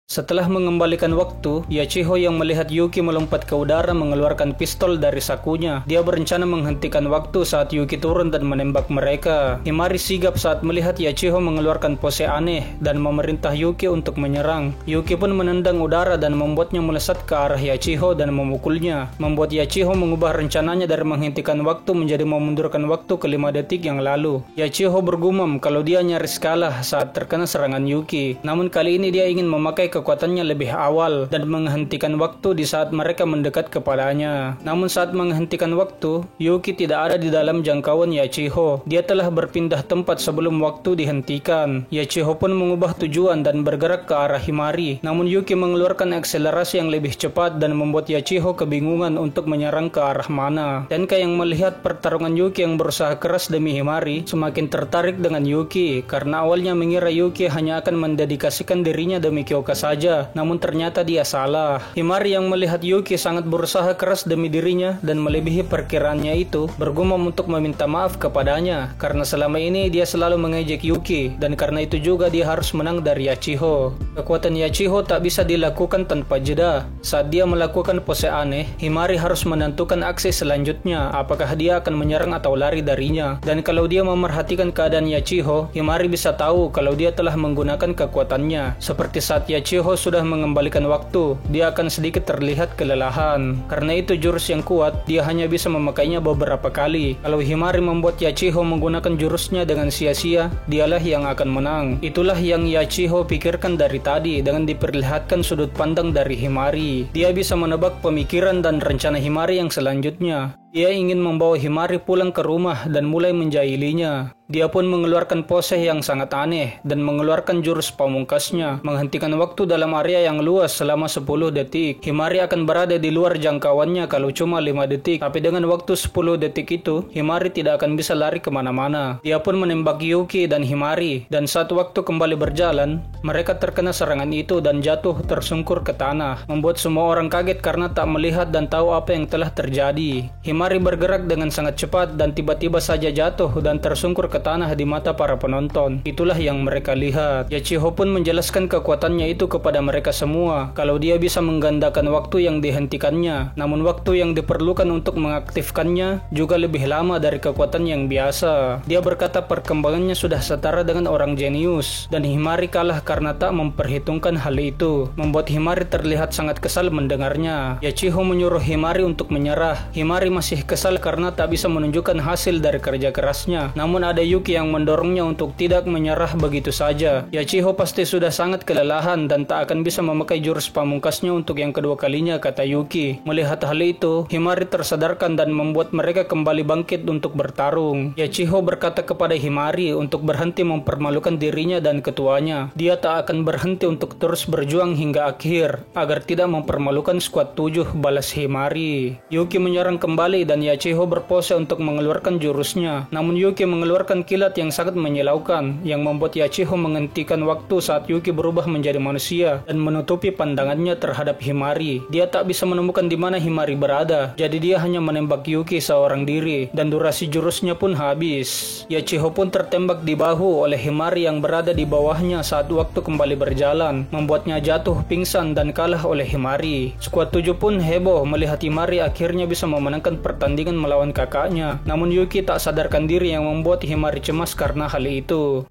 Setelah mengembalikan waktu, Yachiho yang melihat Yuki melompat ke udara mengeluarkan pistol dari sakunya. Dia berencana menghentikan waktu saat Yuki turun dan menembak mereka. Himari sigap saat melihat Yachiho mengeluarkan pose aneh dan memerintah Yuki untuk menyerang. Yuki pun menendang udara dan membuatnya melesat ke arah Yachiho dan memukulnya, membuat Yachiho mengubah rencananya dari menghentikan waktu menjadi memundurkan waktu ke 5 detik yang lalu. Yachiho bergumam kalau dia nyaris kalah saat terkena serangan Yuki. Namun kali ini dia ingin memakai kekuatannya lebih awal dan menghentikan waktu di saat mereka mendekat kepadanya. Namun saat menghentikan waktu, Yuki tidak ada di dalam jangkauan Yachiho. Dia telah berpindah tempat sebelum waktu dihentikan. Yachiho pun mengubah tujuan dan bergerak ke arah Himari. Namun Yuki mengeluarkan akselerasi yang lebih cepat dan membuat Yachiho kebingungan untuk menyerang ke arah mana. Tenka yang melihat pertarungan Yuki yang berusaha keras demi Himari semakin tertarik dengan Yuki karena awalnya mengira Yuki hanya akan mendedikasikan dirinya demi Kyoka saja, namun ternyata dia salah. Himari yang melihat Yuki sangat berusaha keras demi dirinya dan melebihi perkiraannya itu, bergumam untuk meminta maaf kepadanya karena selama ini dia selalu mengejek Yuki dan karena itu juga dia harus menang dari Yachiho. Kekuatan Yachiho tak bisa dilakukan tanpa jeda. Saat dia melakukan pose aneh, Himari harus menentukan aksi selanjutnya, apakah dia akan menyerang atau lari darinya. Dan kalau dia memerhatikan keadaan Yachiho, Himari bisa tahu kalau dia telah menggunakan kekuatannya. Seperti saat Yachiho sudah mengembalikan waktu, dia akan sedikit terlihat kelelahan. Karena itu jurus yang kuat, dia hanya bisa memakainya beberapa kali. Kalau Himari membuat Yachiho menggunakan jurusnya dengan sia-sia, dialah yang akan menang. Itulah yang Yachiho pikirkan dari tadi dengan diperlihatkan sudut pandang dari Himari. Dia bisa menebak pemikiran dan rencana Himari yang selanjutnya. Dia ingin membawa Himari pulang ke rumah dan mulai menjahilinya. Dia pun mengeluarkan pose yang sangat aneh dan mengeluarkan jurus pamungkasnya, menghentikan waktu dalam area yang luas selama 10 detik. Himari akan berada di luar jangkauannya kalau cuma 5 detik, tapi dengan waktu 10 detik itu, Himari tidak akan bisa lari kemana-mana. Dia pun menembak Yuki dan Himari, dan saat waktu kembali berjalan, mereka terkena serangan itu dan jatuh tersungkur ke tanah, membuat semua orang kaget karena tak melihat dan tahu apa yang telah terjadi. Himari bergerak dengan sangat cepat dan tiba-tiba saja jatuh dan tersungkur ke tanah di mata para penonton. Itulah yang mereka lihat. Yachiho pun menjelaskan kekuatannya itu kepada mereka semua, kalau dia bisa menggandakan waktu yang dihentikannya, namun waktu yang diperlukan untuk mengaktifkannya juga lebih lama dari kekuatan yang biasa. Dia berkata perkembangannya sudah setara dengan orang jenius, dan Himari kalah karena tak memperhitungkan hal itu, membuat Himari terlihat sangat kesal mendengarnya. Yachiho menyuruh Himari untuk menyerah. Himari masih kesal karena tak bisa menunjukkan hasil dari kerja kerasnya, namun ada Yuki yang mendorongnya untuk tidak menyerah begitu saja. Yachiho pasti sudah sangat kelelahan dan tak akan bisa memakai jurus pamungkasnya untuk yang kedua kalinya, kata Yuki. Melihat hal itu, Himari tersadarkan dan membuat mereka kembali bangkit untuk bertarung. Yachiho berkata kepada Himari untuk berhenti mempermalukan dirinya dan ketuanya. Dia tak akan berhenti untuk terus berjuang hingga akhir, agar tidak mempermalukan skuad 7, balas Himari. Yuki menyerang kembali dan Yachiho berpose untuk mengeluarkan jurusnya, namun Yuki mengeluarkan kilat yang sangat menyilaukan, yang membuat Yachiho menghentikan waktu saat Yuki berubah menjadi manusia dan menutupi pandangannya terhadap Himari. Dia tak bisa menemukan di mana Himari berada, jadi dia hanya menembak Yuki seorang diri, dan durasi jurusnya pun habis. Yachiho pun tertembak di bahu oleh Himari yang berada di bawahnya saat waktu kembali berjalan, membuatnya jatuh pingsan dan kalah oleh Himari. Skuad 7 pun heboh melihat Himari akhirnya bisa memenangkan pertandingan melawan kakaknya, namun Yuki tak sadarkan diri yang membuat Himari cemas karena hal itu.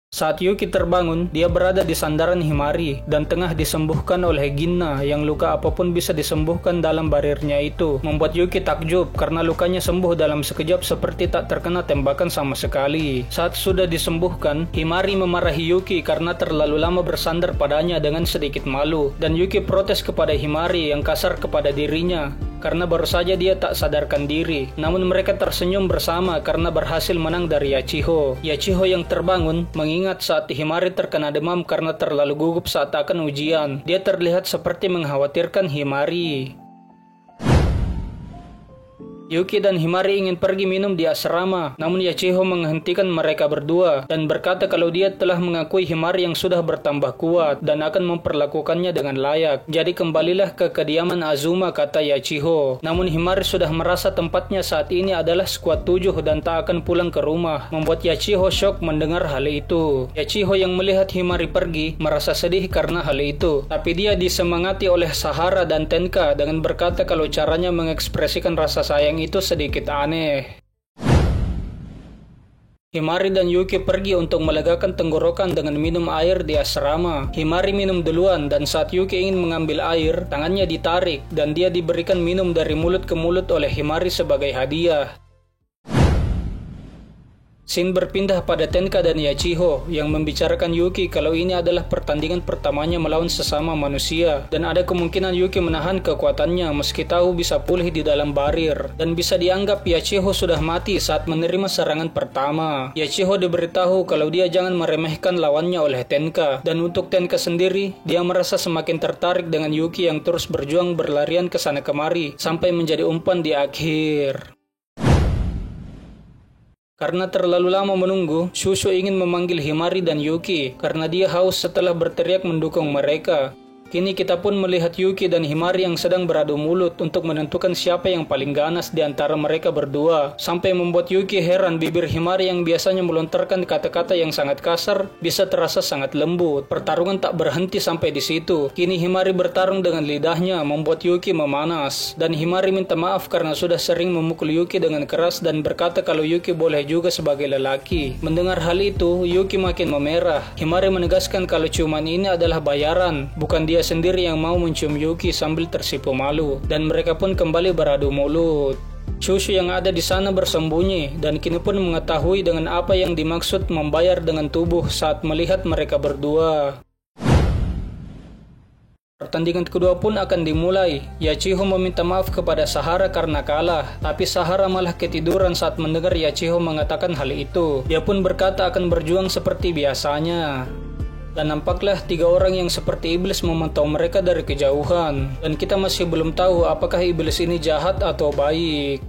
Saat Yuki terbangun, dia berada di sandaran Himari dan tengah disembuhkan oleh Ginna yang luka apapun bisa disembuhkan dalam barirnya itu, membuat Yuki takjub karena lukanya sembuh dalam sekejap seperti tak terkena tembakan sama sekali. Saat sudah disembuhkan, Himari memarahi Yuki karena terlalu lama bersandar padanya dengan sedikit malu, dan Yuki protes kepada Himari yang kasar kepada dirinya karena baru saja dia tak sadarkan diri. Namun mereka tersenyum bersama karena berhasil menang dari Yachiho. Yachiho yang terbangun mengingat saat Himari terkena demam karena terlalu gugup saat akan ujian. Dia terlihat seperti mengkhawatirkan Himari. Yuki dan Himari ingin pergi minum di asrama, namun Yachiho menghentikan mereka berdua dan berkata kalau dia telah mengakui Himari yang sudah bertambah kuat dan akan memperlakukannya dengan layak. Jadi kembalilah ke kediaman Azuma, kata Yachiho. Namun Himari sudah merasa tempatnya saat ini adalah skuad 7 dan tak akan pulang ke rumah, membuat Yachiho shock mendengar hal itu. Yachiho yang melihat Himari pergi merasa sedih karena hal itu, tapi dia disemangati oleh Sahara dan Tenka dengan berkata kalau caranya mengekspresikan rasa sayang itu sedikit aneh. Himari dan Yuki pergi untuk melegakan tenggorokan dengan minum air di asrama. Himari minum duluan dan saat Yuki ingin mengambil air, tangannya ditarik dan dia diberikan minum dari mulut ke mulut oleh Himari sebagai hadiah. Scene berpindah pada Tenka dan Yachiho yang membicarakan Yuki kalau ini adalah pertandingan pertamanya melawan sesama manusia dan ada kemungkinan Yuki menahan kekuatannya meski tahu bisa pulih di dalam barir, dan bisa dianggap Yachiho sudah mati saat menerima serangan pertama. Yachiho diberitahu kalau dia jangan meremehkan lawannya oleh Tenka, dan untuk Tenka sendiri dia merasa semakin tertarik dengan Yuki yang terus berjuang berlarian ke sana kemari sampai menjadi umpan di akhir. Karena terlalu lama menunggu, Shusho ingin memanggil Himari dan Yuki karena dia haus setelah berteriak mendukung mereka. Kini kita pun melihat Yuki dan Himari yang sedang beradu mulut untuk menentukan siapa yang paling ganas di antara mereka berdua, sampai membuat Yuki heran bibir Himari yang biasanya melontarkan kata-kata yang sangat kasar bisa terasa sangat lembut. Pertarungan tak berhenti sampai di situ. Kini Himari bertarung dengan lidahnya, membuat Yuki memanas, dan Himari minta maaf karena sudah sering memukul Yuki dengan keras dan berkata kalau Yuki boleh juga sebagai lelaki. Mendengar hal itu, Yuki makin memerah. Himari menegaskan kalau ciuman ini adalah bayaran, bukan dia sendiri yang mau mencium Yuki sambil tersipu malu, dan mereka pun kembali beradu mulut. Shusho yang ada di sana bersembunyi dan kini pun mengetahui dengan apa yang dimaksud membayar dengan tubuh saat melihat mereka berdua. Pertandingan kedua pun akan dimulai. Yachiho meminta maaf kepada Sahara karena kalah, tapi Sahara malah ketiduran saat mendengar Yachiho mengatakan hal itu. Dia pun berkata akan berjuang seperti biasanya. Dan nampaklah 3 orang yang seperti iblis memantau mereka dari kejauhan. Dan kita masih belum tahu apakah iblis ini jahat atau baik.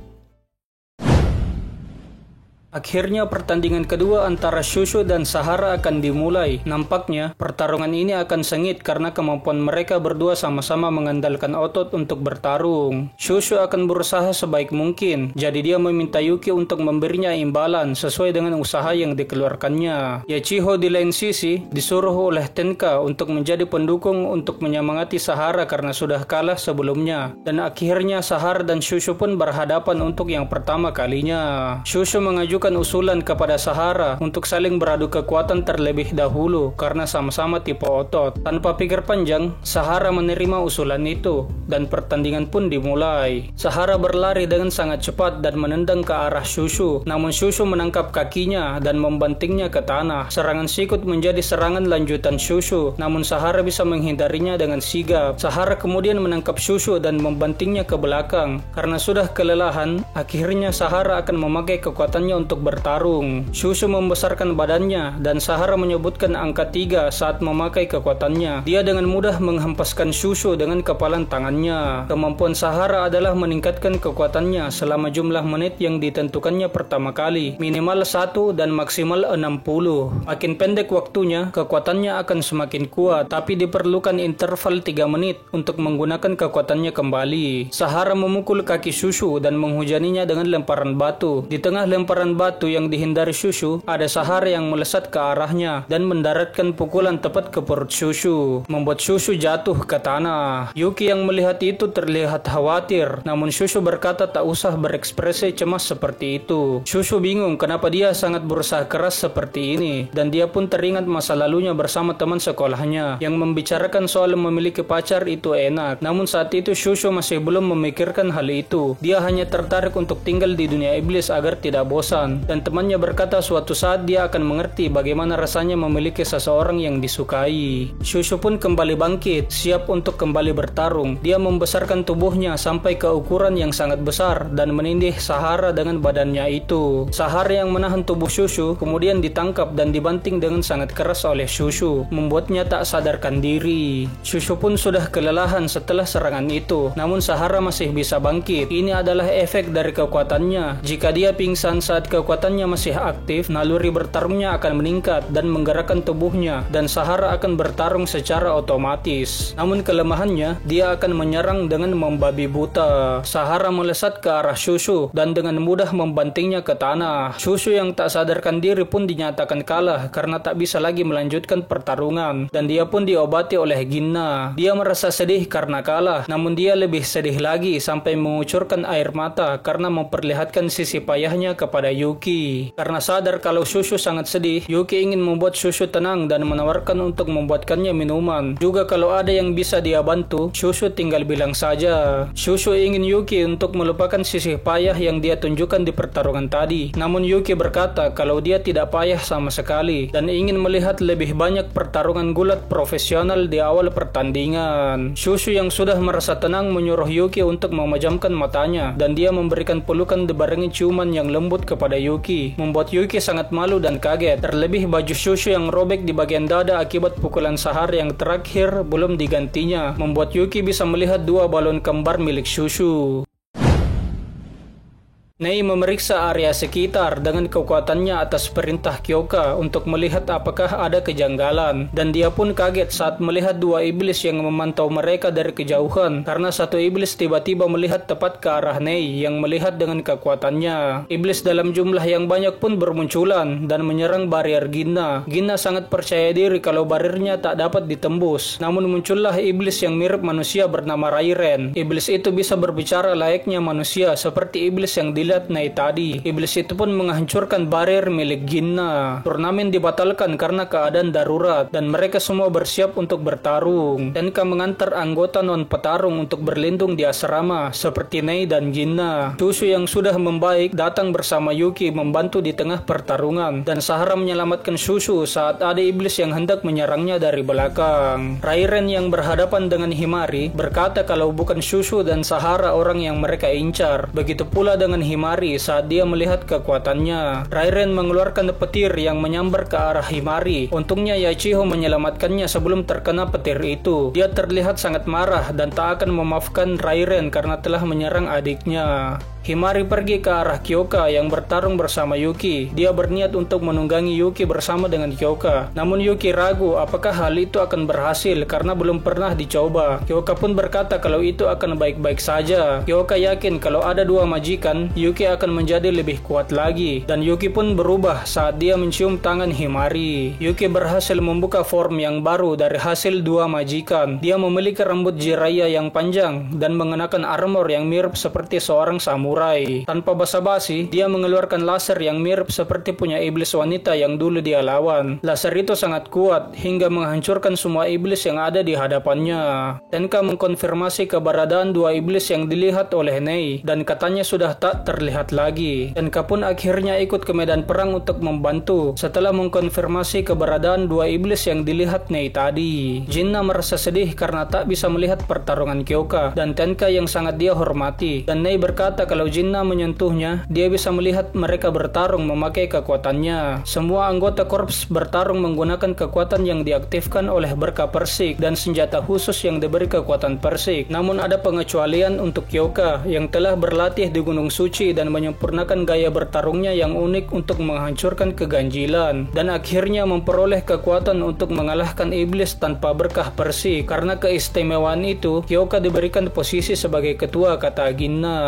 Akhirnya pertandingan kedua antara Shushu dan Sahara akan dimulai. Nampaknya pertarungan ini akan sengit karena kemampuan mereka berdua sama-sama mengandalkan otot untuk bertarung. Shushu akan berusaha sebaik mungkin, jadi dia meminta Yuki untuk memberinya imbalan sesuai dengan usaha yang dikeluarkannya. Yachiho di lain sisi disuruh oleh Tenka untuk menjadi pendukung untuk menyemangati Sahara karena sudah kalah sebelumnya. Dan akhirnya Sahara dan Shushu pun berhadapan untuk yang pertama kalinya. Shushu mengajukan usulan kepada Sahara untuk saling beradu kekuatan terlebih dahulu karena sama-sama tipe otot. Tanpa pikir panjang, Sahara menerima usulan itu dan pertandingan pun dimulai. Sahara berlari dengan sangat cepat dan menendang ke arah Shushu, namun Shushu menangkap kakinya dan membantingnya ke tanah. Serangan sikut menjadi serangan lanjutan Shushu, namun Sahara bisa menghindarinya dengan sigap. Sahara kemudian menangkap Shushu dan membantingnya ke belakang. Karena sudah kelelahan, akhirnya Sahara akan memakai kekuatannya untuk bertarung. Shushu membesarkan badannya dan Sahara menyebutkan angka 3 saat memakai kekuatannya. Dia dengan mudah menghempaskan Shushu dengan kepalan tangannya. Kemampuan Sahara adalah meningkatkan kekuatannya selama jumlah menit yang ditentukannya pertama kali, minimal 1 dan maksimal 60. Makin pendek waktunya, kekuatannya akan semakin kuat, tapi diperlukan interval 3 menit untuk menggunakan kekuatannya kembali. Sahara memukul kaki Shushu dan menghujaninya dengan lemparan batu. Di tengah lemparan batu yang dihindari Shushu, ada Sahara yang melesat ke arahnya dan mendaratkan pukulan tepat ke perut Shushu, membuat Shushu jatuh ke tanah. Yuki yang melihat itu terlihat khawatir, namun Shushu berkata tak usah berekspresi cemas seperti itu. Shushu bingung kenapa dia sangat berusaha keras seperti ini, dan dia pun teringat masa lalunya bersama teman sekolahnya yang membicarakan soal memiliki pacar itu enak. Namun saat itu Shushu masih belum memikirkan hal itu. Dia hanya tertarik untuk tinggal di dunia iblis agar tidak bosan. Dan temannya berkata suatu saat dia akan mengerti bagaimana rasanya memiliki seseorang yang disukai. Shushu pun kembali bangkit, siap untuk kembali bertarung. Dia membesarkan tubuhnya sampai ke ukuran yang sangat besar dan menindih Sahara dengan badannya itu. Sahara yang menahan tubuh Shushu kemudian ditangkap dan dibanting dengan sangat keras oleh Shushu, membuatnya tak sadarkan diri. Shushu pun sudah kelelahan setelah serangan itu, namun Sahara masih bisa bangkit. Ini adalah efek dari kekuatannya. Jika dia pingsan saat kekuatannya masih aktif, naluri bertarungnya akan meningkat dan menggerakkan tubuhnya, dan Sahara akan bertarung secara otomatis. Namun kelemahannya, dia akan menyerang dengan membabi buta. Sahara melesat ke arah Shushu dan dengan mudah membantingnya ke tanah. Shushu yang tak sadarkan diri pun dinyatakan kalah karena tak bisa lagi melanjutkan pertarungan, dan dia pun diobati oleh Ginna. Dia merasa sedih karena kalah, namun dia lebih sedih lagi sampai mengucurkan air mata karena memperlihatkan sisi payahnya kepada Yuki. Karena sadar kalau Shushu sangat sedih, Yuki ingin membuat Shushu tenang dan menawarkan untuk membuatkannya minuman. Juga kalau ada yang bisa dia bantu, Shushu tinggal bilang saja. Shushu ingin Yuki untuk melupakan sisi payah yang dia tunjukkan di pertarungan tadi. Namun Yuki berkata kalau dia tidak payah sama sekali dan ingin melihat lebih banyak pertarungan gulat profesional di awal pertandingan. Shushu yang sudah merasa tenang menyuruh Yuki untuk memejamkan matanya, dan dia memberikan pelukan dibarengi ciuman yang lembut kepada Yuki, membuat Yuki sangat malu dan kaget. Terlebih baju Shushu yang robek di bagian dada akibat pukulan Sahara yang terakhir belum digantinya, membuat Yuki bisa melihat 2 balon kembar milik Shushu. Nei memeriksa area sekitar dengan kekuatannya atas perintah Kyoka untuk melihat apakah ada kejanggalan, dan dia pun kaget saat melihat 2 iblis yang memantau mereka dari kejauhan karena satu iblis tiba-tiba melihat tepat ke arah Nei yang melihat dengan kekuatannya. Iblis dalam jumlah yang banyak pun bermunculan dan menyerang barier Ginna. Ginna sangat percaya diri kalau bariernya tak dapat ditembus, namun muncullah iblis yang mirip manusia bernama Rairen. Iblis itu bisa berbicara layaknya manusia seperti iblis yang dilihat jilat Nei tadi. Iblis itu pun menghancurkan barir milik Jinna. Turnamen dibatalkan karena keadaan darurat dan mereka semua bersiap untuk bertarung. Tenka mengantar anggota non petarung untuk berlindung di asrama seperti Nei dan Jinna. Shushu yang sudah membaik datang bersama Yuki membantu di tengah pertarungan dan Sahara menyelamatkan Shushu saat ada iblis yang hendak menyerangnya dari belakang. Rairen yang berhadapan dengan Himari berkata kalau bukan Shushu dan Sahara orang yang mereka incar. Begitu pula dengan Himari saat dia melihat kekuatannya. Rairen mengeluarkan petir yang menyambar ke arah Himari. Untungnya Yachiho menyelamatkannya sebelum terkena petir itu. Dia terlihat sangat marah dan tak akan memaafkan Rairen karena telah menyerang adiknya. Himari pergi ke arah Kyoka yang bertarung bersama Yuki. Dia berniat untuk menunggangi Yuki bersama dengan Kyoka. Namun Yuki ragu apakah hal itu akan berhasil karena belum pernah dicoba. Kyoka pun berkata kalau itu akan baik-baik saja. Kyoka yakin kalau ada dua majikan, Yuki akan menjadi lebih kuat lagi. Dan Yuki pun berubah saat dia mencium tangan Himari. Yuki berhasil membuka form yang baru dari hasil dua majikan. Dia memiliki rambut Jiraiya yang panjang dan mengenakan armor yang mirip seperti seorang samurai. Tanpa basa-basi, dia mengeluarkan laser yang mirip seperti punya iblis wanita yang dulu dia lawan. Laser itu sangat kuat hingga menghancurkan semua iblis yang ada di hadapannya. Tenka mengkonfirmasi keberadaan dua iblis yang dilihat oleh Nei dan katanya sudah tak terlihat lagi. Tenka pun akhirnya ikut ke medan perang untuk membantu setelah mengkonfirmasi keberadaan dua iblis yang dilihat Nei tadi. Jinna merasa sedih karena tak bisa melihat pertarungan Kyoka dan Tenka yang sangat dia hormati, dan Nei berkata kalau Jinna menyentuhnya, dia bisa melihat mereka bertarung memakai kekuatannya. Semua anggota korps bertarung menggunakan kekuatan yang diaktifkan oleh berkah persik dan senjata khusus yang diberi kekuatan persik. Namun ada pengecualian untuk Kyoka yang telah berlatih di Gunung Suci dan menyempurnakan gaya bertarungnya yang unik untuk menghancurkan keganjilan dan akhirnya memperoleh kekuatan untuk mengalahkan iblis tanpa berkah persik. Karena keistimewaan itu, Kyoka diberikan posisi sebagai ketua, kata Ginna.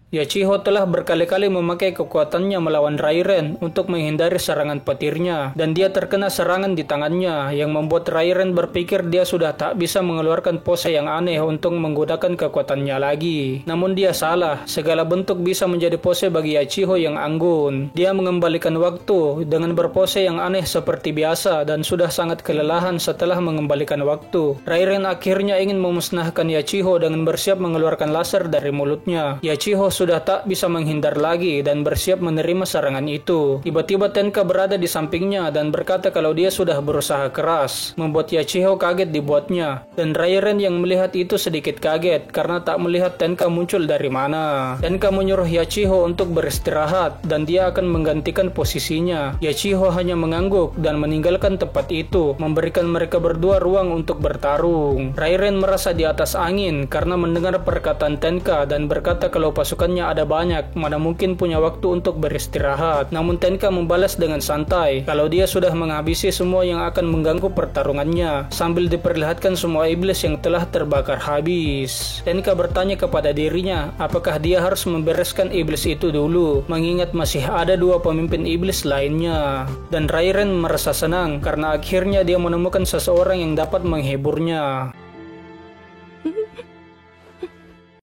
Yachiho telah berkali-kali memakai kekuatannya melawan Rairen untuk menghindari serangan petirnya, dan dia terkena serangan di tangannya yang membuat Rairen berpikir dia sudah tak bisa mengeluarkan pose yang aneh untuk menggunakan kekuatannya lagi. Namun dia salah, segala bentuk bisa menjadi pose bagi Yachiho yang anggun. Dia mengembalikan waktu dengan berpose yang aneh seperti biasa dan sudah sangat kelelahan setelah mengembalikan waktu. Rairen akhirnya ingin memusnahkan Yachiho dengan bersiap mengeluarkan laser dari mulutnya. Yachiho sudah tak bisa menghindar lagi dan bersiap menerima serangan itu. Tiba-tiba Tenka berada di sampingnya dan berkata kalau dia sudah berusaha keras, membuat Yachiho kaget dibuatnya. Dan Rairen yang melihat itu sedikit kaget karena tak melihat Tenka muncul dari mana. Tenka menyuruh Yachiho untuk beristirahat dan dia akan menggantikan posisinya. Yachiho hanya mengangguk dan meninggalkan tempat itu, memberikan mereka berdua ruang untuk bertarung. Rairen merasa di atas angin karena mendengar perkataan Tenka dan berkata kalau pasukan ada banyak, mana mungkin punya waktu untuk beristirahat. Namun Tenka membalas dengan santai kalau dia sudah menghabisi semua yang akan mengganggu pertarungannya, sambil diperlihatkan semua iblis yang telah terbakar habis. Tenka bertanya kepada dirinya apakah dia harus membereskan iblis itu dulu, mengingat masih ada dua pemimpin iblis lainnya. Dan Rairen merasa senang karena akhirnya dia menemukan seseorang yang dapat menghiburnya.